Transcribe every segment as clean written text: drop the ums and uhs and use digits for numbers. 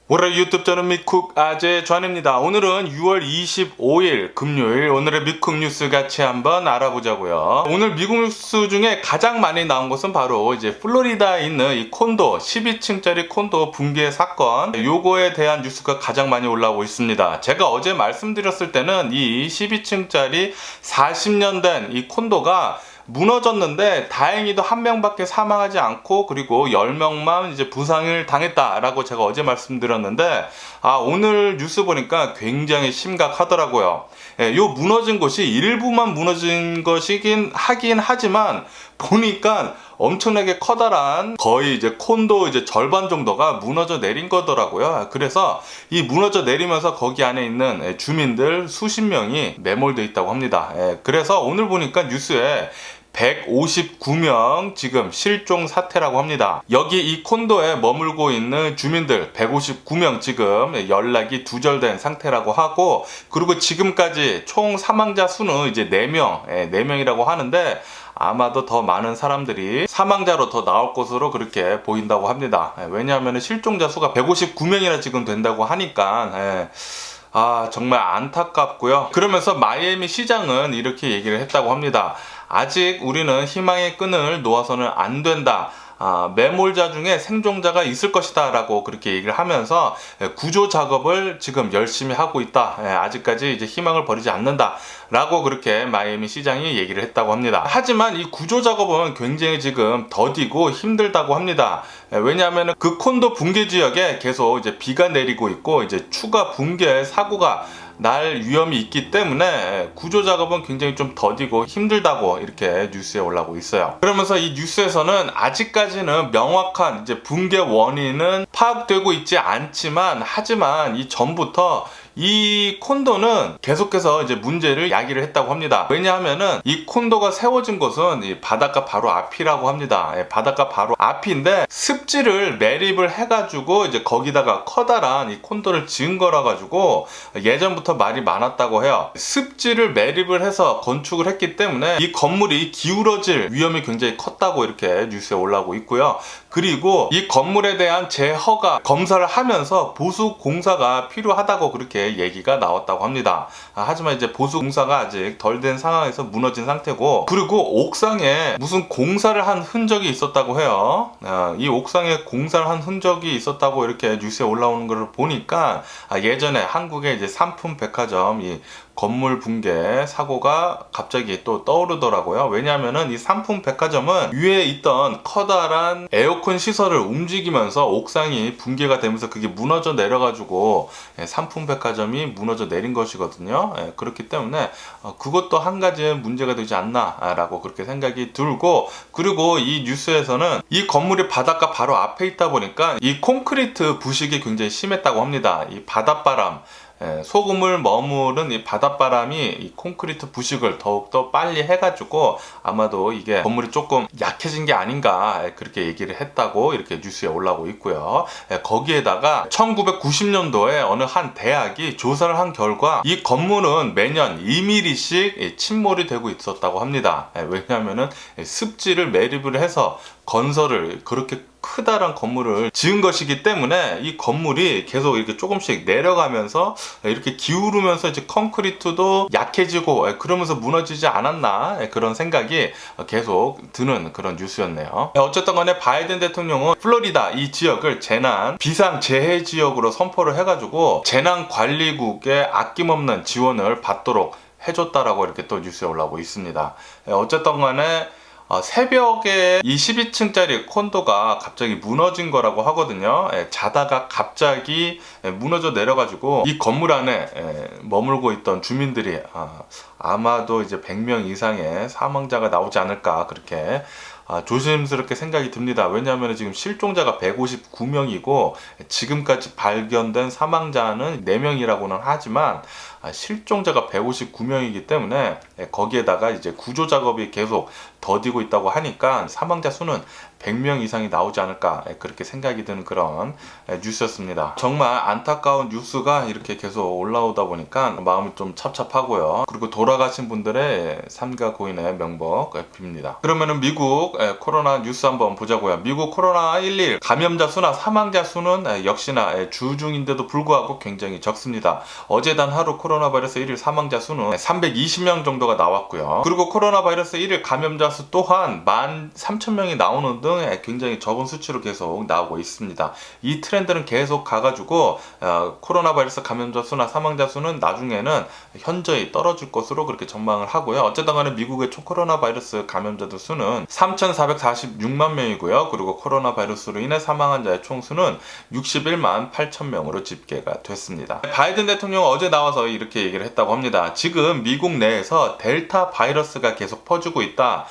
월요일 유튜브 저는 미쿡 아재 존입니다. 오늘은 6월 25일 금요일 오늘의 미쿡 뉴스 같이 한번 알아보자고요. 오늘 미국 뉴스 중에 가장 많이 나온 것은 바로 이제 플로리다에 있는 이 콘도 12층짜리 콘도 붕괴 사건, 요거에 대한 뉴스가 가장 많이 올라오고 있습니다. 제가 어제 말씀드렸을 때는 이 12층짜리 40년 된 이 콘도가 무너졌는데 다행히도 한 명밖에 사망하지 않고 그리고 10명만 이제 부상을 당했다라고 제가 어제 말씀드렸는데 오늘 뉴스 보니까 굉장히 심각하더라고요. 요 무너진 곳이 일부만 무너진 것이긴 하지만 보니까 엄청나게 커다란 거의 이제 콘도 이제 절반 정도가 무너져 내린 거더라고요. 그래서 이 무너져 내리면서 거기 안에 있는 주민들 수십 명이 매몰되어 있다고 합니다. 그래서 오늘 보니까 뉴스에 159명 지금 실종 사태라고 합니다. 여기 이 콘도에 머물고 있는 주민들 159명 지금 연락이 두절된 상태라고 하고, 그리고 지금까지 총 사망자 수는 이제 4명, 4명이라고 하는데 아마도 더 많은 사람들이 사망자로 더 나올 것으로 그렇게 보인다고 합니다. 왜냐하면 실종자 수가 159명이나 지금 된다고 하니까 정말 안타깝고요. 그러면서 마이애미 시장은 이렇게 얘기를 했다고 합니다. 아직 우리는 희망의 끈을 놓아서는 안 된다. 매몰자 중에 생존자가 있을 것이다 라고 그렇게 얘기를 하면서 구조 작업을 지금 열심히 하고 있다. 아직까지 이제 희망을 버리지 않는다 라고 그렇게 마이애미 시장이 얘기를 했다고 합니다. 하지만 이 구조 작업은 굉장히 지금 더디고 힘들다고 합니다. 왜냐하면 그 콘도 붕괴 지역에 계속 이제 비가 내리고 있고 이제 추가 붕괴 사고가 날 위험이 있기 때문에 구조 작업은 굉장히 좀 더디고 힘들다고 이렇게 뉴스에 올라오고 있어요. 그러면서 이 뉴스에서는 아직까지는 명확한 이제 붕괴 원인은 파악되고 있지 않지만, 하지만 이 전부터 이 콘도는 계속해서 이제 문제를 야기를 했다고 합니다. 왜냐하면은 이 콘도가 세워진 곳은 이 바닷가 바로 앞이라고 합니다. 바닷가 바로 앞인데 습지를 매립을 해가지고 이제 거기다가 커다란 이 콘도를 지은 거라 가지고 예전부터 말이 많았다고 해요. 습지를 매립을 해서 건축을 했기 때문에 이 건물이 기울어질 위험이 굉장히 컸다고 이렇게 뉴스에 올라오고 있고요. 그리고 이 건물에 대한 재허가 검사를 하면서 보수 공사가 필요하다고 그렇게 얘기가 나왔다고 합니다. 하지만 이제 보수 공사가 아직 덜 된 상황에서 무너진 상태고, 그리고 옥상에 무슨 공사를 한 흔적이 있었다고 해요. 이 옥상에 공사를 한 흔적이 있었다고 이렇게 뉴스에 올라오는 걸 보니까 예전에 한국의 이제 삼품 백화점 이 건물 붕괴 사고가 갑자기 또 떠오르더라고요. 왜냐하면은 이 삼품 백화점은 위에 있던 커다란 에어컨 시설을 움직이면서 옥상이 붕괴가 되면서 그게 무너져 내려가지고 삼품 백화점이 무너져 내린 것이거든요. 그렇기 때문에 그것도 한 가지 문제가 되지 않나라고 그렇게 생각이 들고, 그리고 이 뉴스에서는 이 건물이 바닷가 바로 앞에 있다 보니까 이 콘크리트 부식이 굉장히 심했다고 합니다. 이 바닷바람, 소금을 머무른 이 바닷바람이 이 콘크리트 부식을 더욱더 빨리 해가지고 아마도 이게 건물이 조금 약해진 게 아닌가 그렇게 얘기를 했다고 이렇게 뉴스에 올라오고 있고요. 거기에다가 1990년도에 어느 한 대학이 조사를 한 결과 이 건물은 매년 2mm씩 침몰이 되고 있었다고 합니다. 왜냐하면은 습지를 매립을 해서 건설을 그렇게 크다란 건물을 지은 것이기 때문에 이 건물이 계속 이렇게 조금씩 내려가면서 이렇게 기울으면서 이제 콘크리트도 약해지고 그러면서 무너지지 않았나 그런 생각이 계속 드는 그런 뉴스였네요. 어쨌든 간에 바이든 대통령은 플로리다 이 지역을 재난 비상재해 지역으로 선포를 해가지고 재난관리국에 아낌없는 지원을 받도록 해줬다라고 이렇게 또 뉴스에 올라오고 있습니다. 어쨌든 간에 새벽에 이 12층짜리 콘도가 갑자기 무너진 거라고 하거든요. 자다가 갑자기 무너져 내려가지고 이 건물 안에 머물고 있던 주민들이 아마도 이제 100명 이상의 사망자가 나오지 않을까 그렇게 조심스럽게 생각이 듭니다. 왜냐하면 지금 실종자가 159명이고 지금까지 발견된 사망자는 4명이라고는 하지만 실종자가 159명이기 때문에 거기에다가 이제 구조 작업이 계속 더디고 있다고 하니까 사망자 수는 100명 이상이 나오지 않을까 그렇게 생각이 드는 그런 뉴스였습니다. 정말 안타까운 뉴스가 이렇게 계속 올라오다 보니까 마음이 좀 찹찹하고요. 그리고 돌아가신 분들의 삼가 고인의 명복 빕니다. 그러면은 미국 코로나 뉴스 한번 보자고요. 미국 코로나19 감염자 수나 사망자 수는 역시나 주중인데도 불구하고 굉장히 적습니다. 어제 단 하루 코로나 바이러스 1일 사망자 수는 320명 정도가 나왔고요. 그리고 코로나 바이러스 1일 감염자 수 또한 13,000명이 나오는 등 굉장히 적은 수치로 계속 나오고 있습니다. 이 트렌드는 계속 가가지고 코로나 바이러스 감염자 수나 사망자 수는 나중에는 현저히 떨어질 것으로 그렇게 전망을 하고요. 어쨌든 간에 미국의 총 코로나 바이러스 감염자들 수는 3,446만 명이고요. 그리고 코로나 바이러스로 인해 사망한 자의 총수는 61만 8천 명으로 집계가 됐습니다. 바이든 대통령은 어제 나와서 이렇게 얘기를 했다고 합니다. 지금 미국 내에서 델타 바이러스가 계속 퍼지고 있다.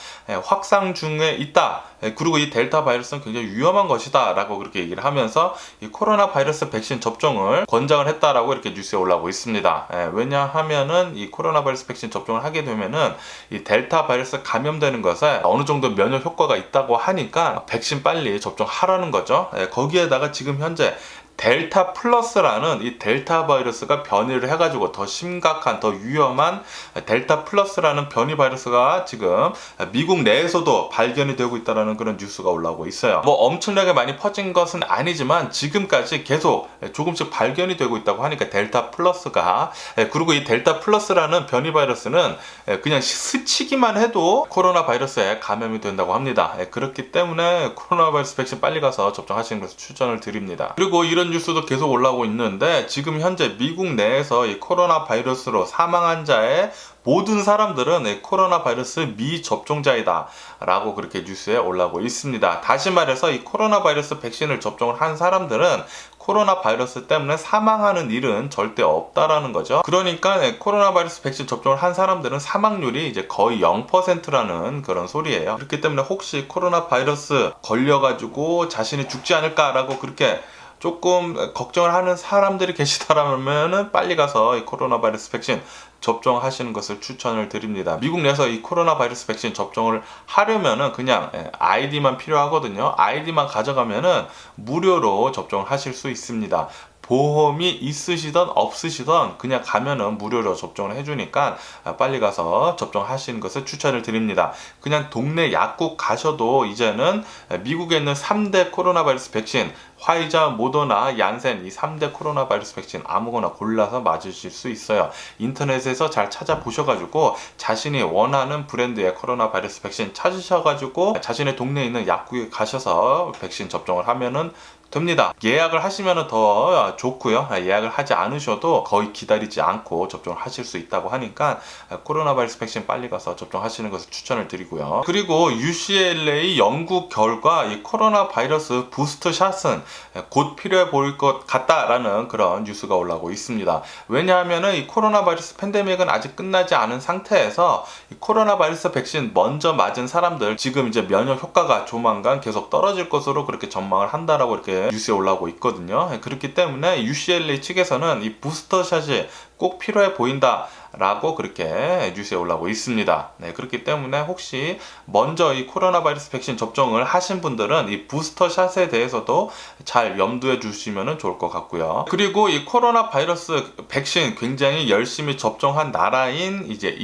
확산 중에 있다. 그리고 이 델타 바이러스는 굉장히 위험한 것이다 라고 그렇게 얘기를 하면서 이 코로나 바이러스 백신 접종을 권장을 했다라고 이렇게 뉴스에 올라오고 있습니다. 왜냐하면은 이 코로나 바이러스 백신 접종을 하게 되면은 이 델타 바이러스 감염되는 것에 어느 정도 면역 효과가 있다고 하니까 백신 빨리 접종하라는 거죠. 거기에다가 지금 현재 델타 플러스라는 이 델타 바이러스가 변이를 해가지고 더 심각한, 더 위험한 델타 플러스라는 변이 바이러스가 지금 미국 내에서도 발견이 되고 있다는 그런 뉴스가 올라오고 있어요. 뭐 엄청나게 많이 퍼진 것은 아니지만 지금까지 계속 조금씩 발견이 되고 있다고 하니까 델타 플러스가, 그리고 이 델타 플러스라는 변이 바이러스는 그냥 스치기만 해도 코로나 바이러스에 감염이 된다고 합니다. 그렇기 때문에 코로나 바이러스 백신 빨리 가서 접종하시는 것을 추천을 드립니다. 그리고 이런 뉴스도 계속 올라오고 있는데 지금 현재 미국 내에서 이 코로나 바이러스로 사망한 자의 모든 사람들은 코로나 바이러스 미접종자이다 라고 그렇게 뉴스에 올라오고 있습니다. 다시 말해서 이 코로나 바이러스 백신을 접종을 한 사람들은 코로나 바이러스 때문에 사망하는 일은 절대 없다라는 거죠. 그러니까 코로나 바이러스 백신 접종을 한 사람들은 사망률이 이제 거의 0%라는 그런 소리예요. 그렇기 때문에 혹시 코로나 바이러스 걸려가지고 자신이 죽지 않을까라고 그렇게 조금 걱정을 하는 사람들이 계시다라면은 빨리 가서 이 코로나 바이러스 백신 접종하시는 것을 추천을 드립니다. 미국 내에서 이 코로나 바이러스 백신 접종을 하려면은 그냥 아이디만 필요하거든요. 아이디만 가져가면은 무료로 접종을 하실 수 있습니다. 보험이 있으시던 없으시던 그냥 가면은 무료로 접종을 해주니까 빨리 가서 접종하시는 것을 추천을 드립니다. 그냥 동네 약국 가셔도 이제는 미국에 있는 3대 코로나 바이러스 백신 화이자, 모더나, 얀센 이 3대 코로나 바이러스 백신 아무거나 골라서 맞으실 수 있어요. 인터넷에서 잘 찾아보셔가지고 자신이 원하는 브랜드의 코로나 바이러스 백신 찾으셔가지고 자신의 동네에 있는 약국에 가셔서 백신 접종을 하면은 됩니다. 예약을 하시면 더 좋고요. 예약을 하지 않으셔도 거의 기다리지 않고 접종을 하실 수 있다고 하니까 코로나 바이러스 백신 빨리 가서 접종하시는 것을 추천을 드리고요. 그리고 UCLA 연구 결과 이 코로나 바이러스 부스터 샷은 곧 필요해 보일 것 같다라는 그런 뉴스가 올라오고 있습니다. 왜냐하면 이 코로나 바이러스 팬데믹은 아직 끝나지 않은 상태에서 이 코로나 바이러스 백신 먼저 맞은 사람들 지금 이제 면역 효과가 조만간 계속 떨어질 것으로 그렇게 전망을 한다라고 이렇게 뉴스에 올라오고 있거든요. 그렇기 때문에 UCLA 측에서는 이 부스터샷이 꼭 필요해 보인다 라고 그렇게 뉴스에 올라오고 있습니다. 그렇기 때문에 혹시 먼저 이 코로나 바이러스 백신 접종을 하신 분들은 이 부스터샷에 대해서도 잘 염두에 두시면 좋을 것 같고요. 그리고 이 코로나 바이러스 백신 굉장히 열심히 접종한 나라인 이제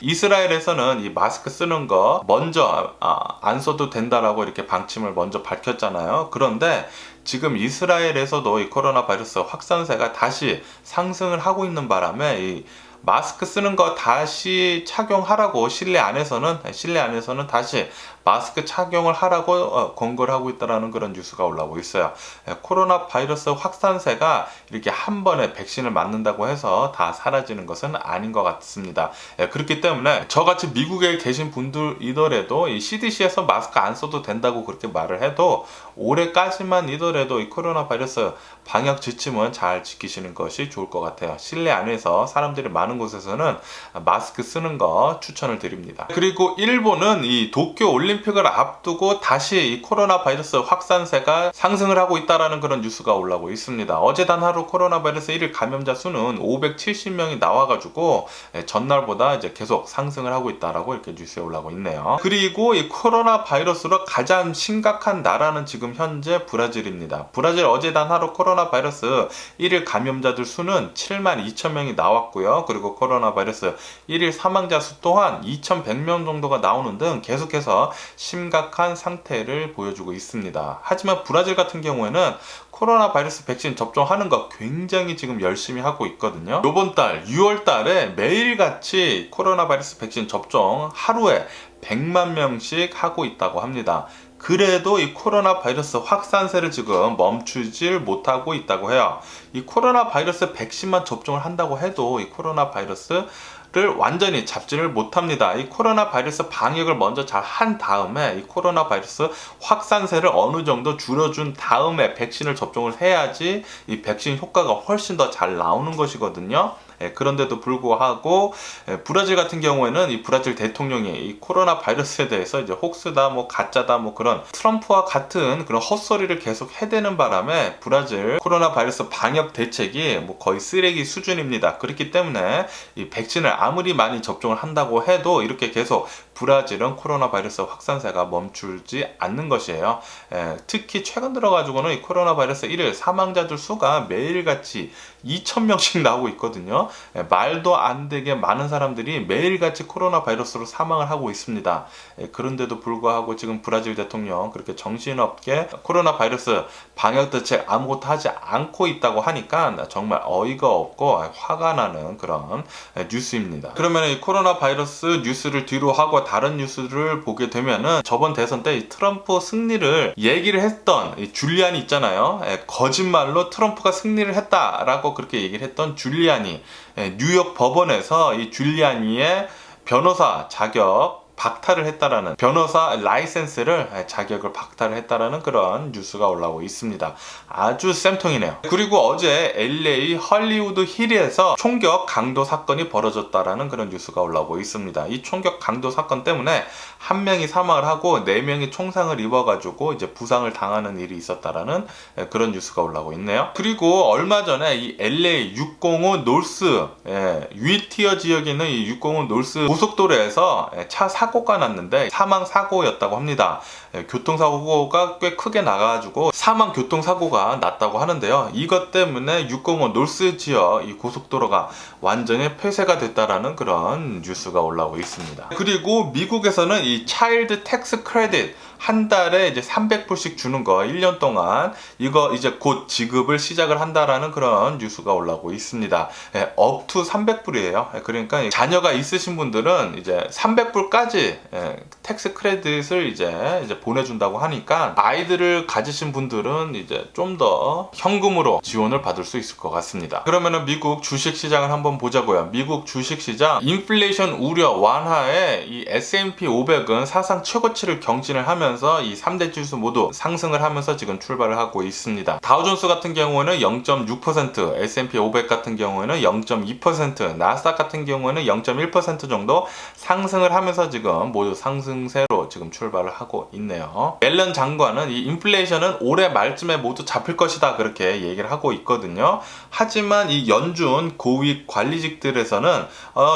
이스라엘에서는 이 마스크 쓰는 거 먼저 안 써도 된다라고 이렇게 방침을 먼저 밝혔잖아요. 그런데 지금 이스라엘에서도 이 코로나 바이러스 확산세가 다시 상승을 하고 있는 바람에 이 마스크 쓰는 거 다시 착용하라고 실내 안에서는 다시 마스크 착용을 하라고 권고를 하고 있다는 그런 뉴스가 올라오고 있어요. 코로나 바이러스 확산세가 이렇게 한 번에 백신을 맞는다고 해서 다 사라지는 것은 아닌 것 같습니다. 그렇기 때문에 저같이 미국에 계신 분들이더라도 이 CDC에서 마스크 안 써도 된다고 그렇게 말을 해도 올해까지만이더라도 이 코로나 바이러스 방역 지침은 잘 지키시는 것이 좋을 것 같아요. 실내 안에서 사람들이 많은 곳에서는 마스크 쓰는 거 추천을 드립니다. 그리고 일본은 이 도쿄 올림픽 올림픽을 앞두고 다시 이 코로나 바이러스 확산세가 상승을 하고 있다라는 그런 뉴스가 올라오고 있습니다. 어제 단 하루 코로나 바이러스 1일 감염자 수는 570명이 나와가지고 전날보다 이제 계속 상승을 하고 있다라고 이렇게 뉴스에 올라오고 있네요. 그리고 이 코로나 바이러스로 가장 심각한 나라는 지금 현재 브라질입니다. 브라질 어제 단 하루 코로나 바이러스 1일 감염자들 수는 7만 2천 명이 나왔고요. 그리고 코로나 바이러스 1일 사망자 수 또한 2,100명 정도가 나오는 등 계속해서 심각한 상태를 보여주고 있습니다. 하지만 브라질 같은 경우에는 코로나 바이러스 백신 접종하는 거 굉장히 지금 열심히 하고 있거든요. 이번 달 6월 달에 매일같이 코로나 바이러스 백신 접종 하루에 100만 명씩 하고 있다고 합니다. 그래도 이 코로나 바이러스 확산세를 지금 멈추질 못하고 있다고 해요. 이 코로나 바이러스 백신만 접종을 한다고 해도 이 코로나 바이러스를 완전히 잡지를 못합니다. 이 코로나 바이러스 방역을 먼저 잘 한 다음에 이 코로나 바이러스 확산세를 어느 정도 줄여준 다음에 백신을 접종을 해야지 이 백신 효과가 훨씬 더 잘 나오는 것이거든요. 그런데도 불구하고 브라질 같은 경우에는 이 브라질 대통령이 이 코로나 바이러스에 대해서 이제 혹스다 뭐 가짜다 뭐 그런 트럼프와 같은 그런 헛소리를 계속 해대는 바람에 브라질 코로나 바이러스 방역 대책이 뭐 거의 쓰레기 수준입니다. 그렇기 때문에 이 백신을 아무리 많이 접종을 한다고 해도 이렇게 계속 브라질은 코로나 바이러스 확산세가 멈추지 않는 것이에요. 특히 최근 들어가지고는 이 코로나 바이러스 1일 사망자들 수가 매일같이 2,000명씩 나오고 있거든요. 말도 안 되게 많은 사람들이 매일같이 코로나 바이러스로 사망을 하고 있습니다. 그런데도 불구하고 지금 브라질 대통령 그렇게 정신없게 코로나 바이러스 방역 대책 아무것도 하지 않고 있다고 하니까 정말 어이가 없고 화가 나는 그런 뉴스입니다. 그러면 이 코로나 바이러스 뉴스를 뒤로 하고 다른 뉴스를 보게 되면은 저번 대선 때 이 트럼프 승리를 얘기를 했던 이 줄리안이 있잖아요. 거짓말로 트럼프가 승리를 했다라고 그렇게 얘기를 했던 줄리안이 뉴욕 법원에서 이 줄리안이의 변호사 자격 박탈을 했다라는 변호사 라이센스를 자격을 박탈을 했다라는 그런 뉴스가 올라오고 있습니다. 아주 쌤통이네요. 그리고 어제 LA 헐리우드 힐에서 총격 강도 사건이 벌어졌다라는 그런 뉴스가 올라오고 있습니다. 이 총격 강도 사건 때문에 한 명이 사망을 하고 4명이 총상을 입어가지고 이제 부상을 당하는 일이 있었다라는 그런 뉴스가 올라오고 있네요. 그리고 얼마 전에 이 LA 605 노스 위티어 지역에 있는 이 605 노스 고속도로에서 차 사고가 났는데 사망 사고였다고 합니다. 교통사고가 꽤 크게 나가지고 사망 교통사고가 났다고 하는데요. 이것 때문에 605 노스 지역 이 고속도로가 완전히 폐쇄가 됐다라는 그런 뉴스가 올라오고 있습니다. 그리고 미국에서는 이 차일드 텍스 크레딧 한 달에 이제 300불씩 주는 거 1년 동안 이거 이제 곧 지급을 시작을 한다라는 그런 뉴스가 올라오고 있습니다. up to 300불이에요. 그러니까 자녀가 있으신 분들은 이제 300불까지 텍스 크레딧을 이제 보내준다고 하니까 아이들을 가지신 분들은 이제 좀 더 현금으로 지원을 받을 수 있을 것 같습니다. 그러면은 미국 주식 시장을 한번 보자고요. 미국 주식 시장 인플레이션 우려 완화에 이 S&P 500은 사상 최고치를 경신을 하면서 이 3대 지수 모두 상승을 하면서 지금 출발을 하고 있습니다. 다우존스 같은 경우에는 0.6%, S&P 500 같은 경우에는 0.2%, 나스닥 같은 경우에는 0.1% 정도 상승을 하면서 지금 모두 상승세로 지금 출발을 하고 있네요. 옐런 장관은 이 인플레이션은 올해 말쯤에 모두 잡힐 것이다 그렇게 얘기를 하고 있거든요. 하지만 이 연준 고위 관리직들에서는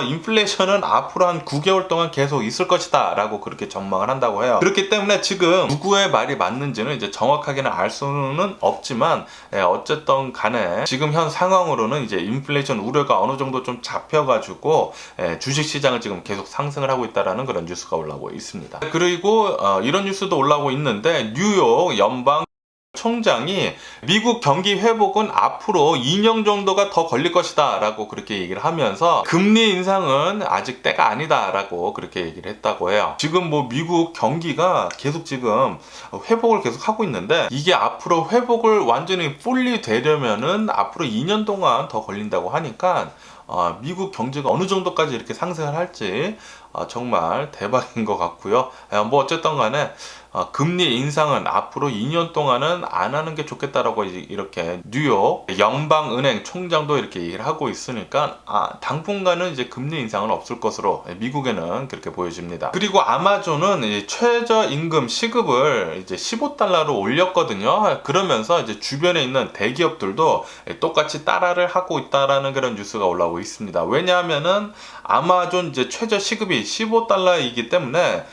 인플레이션은 앞으로 한 9개월 동안 계속 있을 것이다 라고 그렇게 전망을 한다고 해요. 그렇기 때문에 지금 누구의 말이 맞는지는 이제 정확하게는 알 수는 없지만 어쨌든 간에 지금 현 상황으로는 이제 인플레이션 우려가 어느 정도 좀 잡혀가지고 주식시장을 지금 계속 상승을 하고 있다라는 그런 뉴스가 올라오고 있습니다. 그리고 이런 뉴스도 올라오고 있는데 뉴욕 연방 총장이 미국 경기 회복은 앞으로 2년 정도가 더 걸릴 것이다 라고 그렇게 얘기를 하면서 금리 인상은 아직 때가 아니다 라고 그렇게 얘기를 했다고 해요. 지금 뭐 미국 경기가 계속 지금 회복을 계속 하고 있는데 이게 앞으로 회복을 완전히 풀리 되려면은 앞으로 2년 동안 더 걸린다고 하니까 미국 경제가 어느 정도까지 이렇게 상승을 할지 정말 대박인 것 같고요. 뭐 어쨌든 간에 금리 인상은 앞으로 2년 동안은 안 하는 게 좋겠다라고 이렇게 뉴욕 연방은행 총장도 이렇게 얘기를 하고 있으니까 당분간은 이제 금리 인상은 없을 것으로 미국에는 그렇게 보여집니다. 그리고 아마존은 최저임금 시급을 이제 $15로 올렸거든요. 그러면서 이제 주변에 있는 대기업들도 똑같이 따라를 하고 있다라는 그런 뉴스가 올라오고 있습니다. 왜냐하면은 아마존 이제 최저 시급이 $15이기 때문에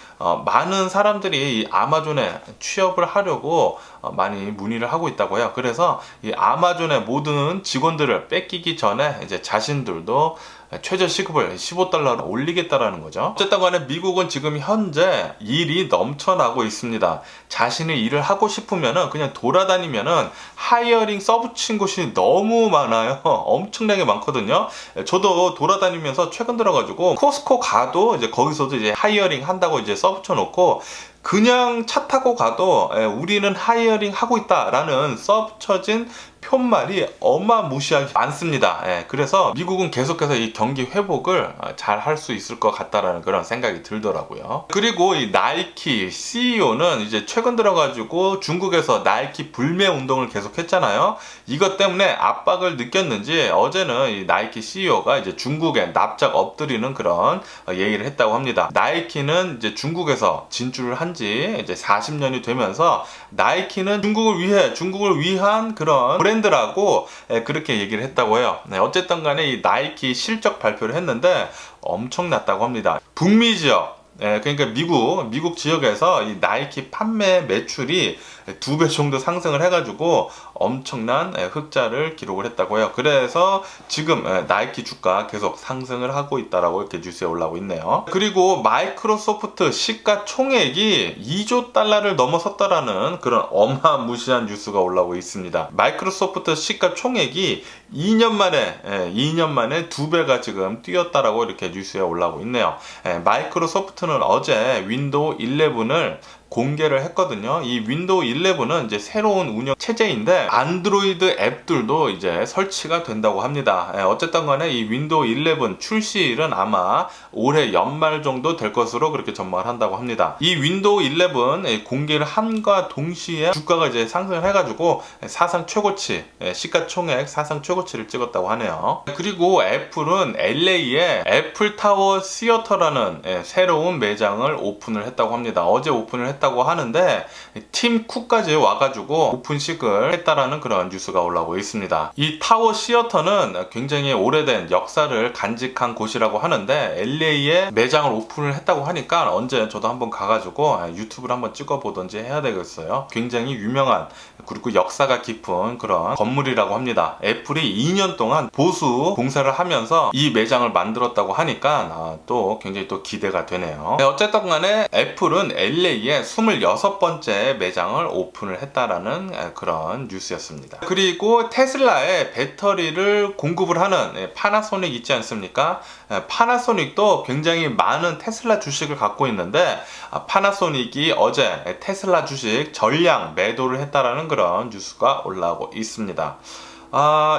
많은 사람들이 이 아마존에 취업을 하려고 많이 문의를 하고 있다고 해요. 그래서 이 아마존의 모든 직원들을 뺏기기 전에 이제 자신들도 최저 시급을 $15로 올리겠다라는 거죠. 어쨌든 간에 미국은 지금 현재 일이 넘쳐나고 있습니다. 자신이 일을 하고 싶으면은 그냥 돌아다니면은 하이어링 써붙인 곳이 너무 많아요. 엄청나게 많거든요. 저도 돌아다니면서 최근 들어가지고 코스코 가도 이제 거기서도 이제 하이어링 한다고 이제 써붙여 놓고 그냥 차 타고 가도 우리는 하이어링 하고 있다라는 써붙여진 편말이 어마무시하게 많습니다. 그래서 미국은 계속해서 이 경기 회복을 잘 할 수 있을 것 같다라는 그런 생각이 들더라고요. 그리고 이 나이키 CEO는 이제 최근 들어가지고 중국에서 나이키 불매 운동을 계속했잖아요. 이것 때문에 압박을 느꼈는지 어제는 이 나이키 CEO가 이제 중국에 납작 엎드리는 그런 얘기를 했다고 합니다. 나이키는 이제 중국에서 진출을 한 지 이제 40년이 되면서 나이키는 중국을 위한 그런 브랜드라고 그렇게 얘기를 했다고 해요. 어쨌든 간에 이 나이키 실적 발표를 했는데 엄청났다고 합니다. 북미 지역, 그러니까 미국 지역에서 이 나이키 판매 매출이 2배 정도 상승을 해가지고 엄청난 흑자를 기록을 했다고 해요. 그래서 지금 나이키 주가 계속 상승을 하고 있다라고 이렇게 뉴스에 올라오고 있네요. 그리고 마이크로소프트 시가총액이 $2조 넘어섰다라는 그런 어마무시한 뉴스가 올라오고 있습니다. 마이크로소프트 시가총액이 2년 만에 2배가 지금 뛰었다라고 이렇게 뉴스에 올라오고 있네요. 마이크로소프트는 어제 윈도우 11을 공개를 했거든요. 이 윈도우 11은 이제 새로운 운영 체제인데 안드로이드 앱들도 이제 설치가 된다고 합니다. 어쨌든 간에 이 윈도우 11 출시일은 아마 올해 연말 정도 될 것으로 그렇게 전망을 한다고 합니다. 이 윈도우 11 공개를 함과 동시에 주가가 이제 상승을 해가지고 사상 최고치, 시가총액 사상 최고치를 찍었다고 하네요. 그리고 애플은 LA에 애플타워 시어터라는 새로운 매장을 오픈을 했다고 합니다. 어제 오픈을 했다고 하는데 팀 쿡까지 와가지고 오픈식을 했다라는 그런 뉴스가 올라오고 있습니다. 이 타워 시어터는 굉장히 오래된 역사를 간직한 곳이라고 하는데 LA에 매장을 오픈을 했다고 하니까 언제 저도 한번 가가지고 유튜브를 한번 찍어보던지 해야 되겠어요. 굉장히 유명한 그리고 역사가 깊은 그런 건물이라고 합니다. 애플이 2년 동안 보수 공사를 하면서 이 매장을 만들었다고 하니까 또 굉장히 또 기대가 되네요. 어쨌든 간에 애플은 LA에 26번째 매장을 오픈을 했다라는 그런 뉴스였습니다. 그리고 테슬라의 배터리를 공급을 하는 파나소닉 있지 않습니까? 파나소닉도 굉장히 많은 테슬라 주식을 갖고 있는데 파나소닉이 어제 테슬라 주식 전량 매도를 했다라는 그런 뉴스가 올라오고 있습니다.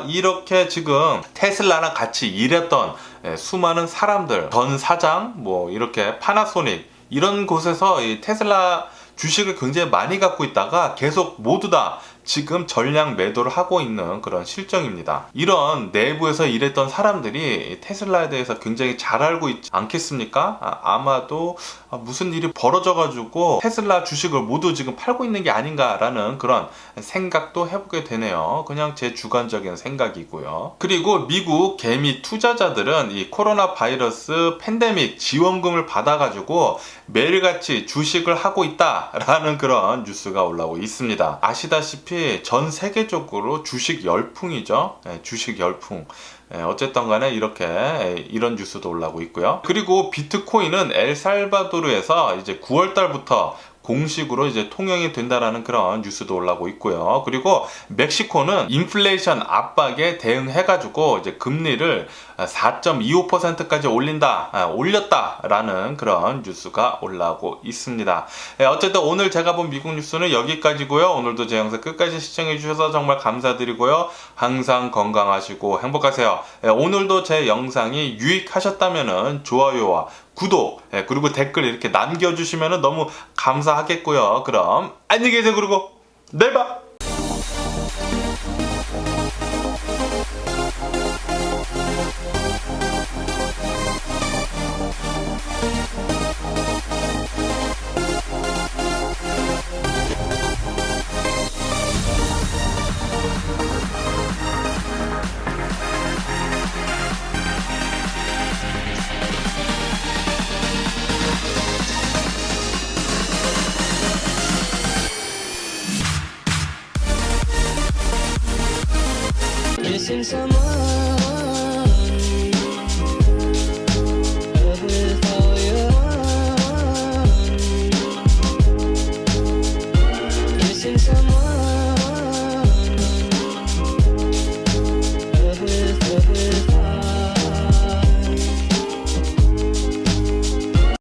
이렇게 지금 테슬라랑 같이 일했던 수많은 사람들, 전 사장, 뭐 이렇게 파나소닉 이런 곳에서 이 테슬라 주식을 굉장히 많이 갖고 있다가 계속 모두 다 지금 전량 매도를 하고 있는 그런 실정입니다. 이런 내부에서 일했던 사람들이 테슬라에 대해서 굉장히 잘 알고 있지 않겠습니까? 아마도 무슨 일이 벌어져가지고 테슬라 주식을 모두 지금 팔고 있는 게 아닌가라는 그런 생각도 해보게 되네요. 그냥 제 주관적인 생각이고요. 그리고 미국 개미 투자자들은 이 코로나 바이러스 팬데믹 지원금을 받아가지고 매일같이 주식을 하고 있다라는 그런 뉴스가 올라오고 있습니다. 아시다시피 전 세계적으로 주식 열풍이죠. 주식 열풍. 어쨌든 간에 이렇게 이런 뉴스도 올라오고 있고요. 그리고 비트코인은 엘살바도르에서 이제 9월 달부터 공식으로 이제 통용이 된다라는 그런 뉴스도 올라오고 있고요. 그리고 멕시코는 인플레이션 압박에 대응해가지고 이제 금리를 4.25%까지 올렸다라는 그런 뉴스가 올라오고 있습니다. 어쨌든 오늘 제가 본 미국 뉴스는 여기까지고요. 오늘도 제 영상 끝까지 시청해주셔서 정말 감사드리고요. 항상 건강하시고 행복하세요. 오늘도 제 영상이 유익하셨다면 좋아요와 구독, 그리고 댓글 이렇게 남겨주시면 너무 감사하겠고요. 그럼 안녕히 계세요. 그리고 내일 봐. Missing someone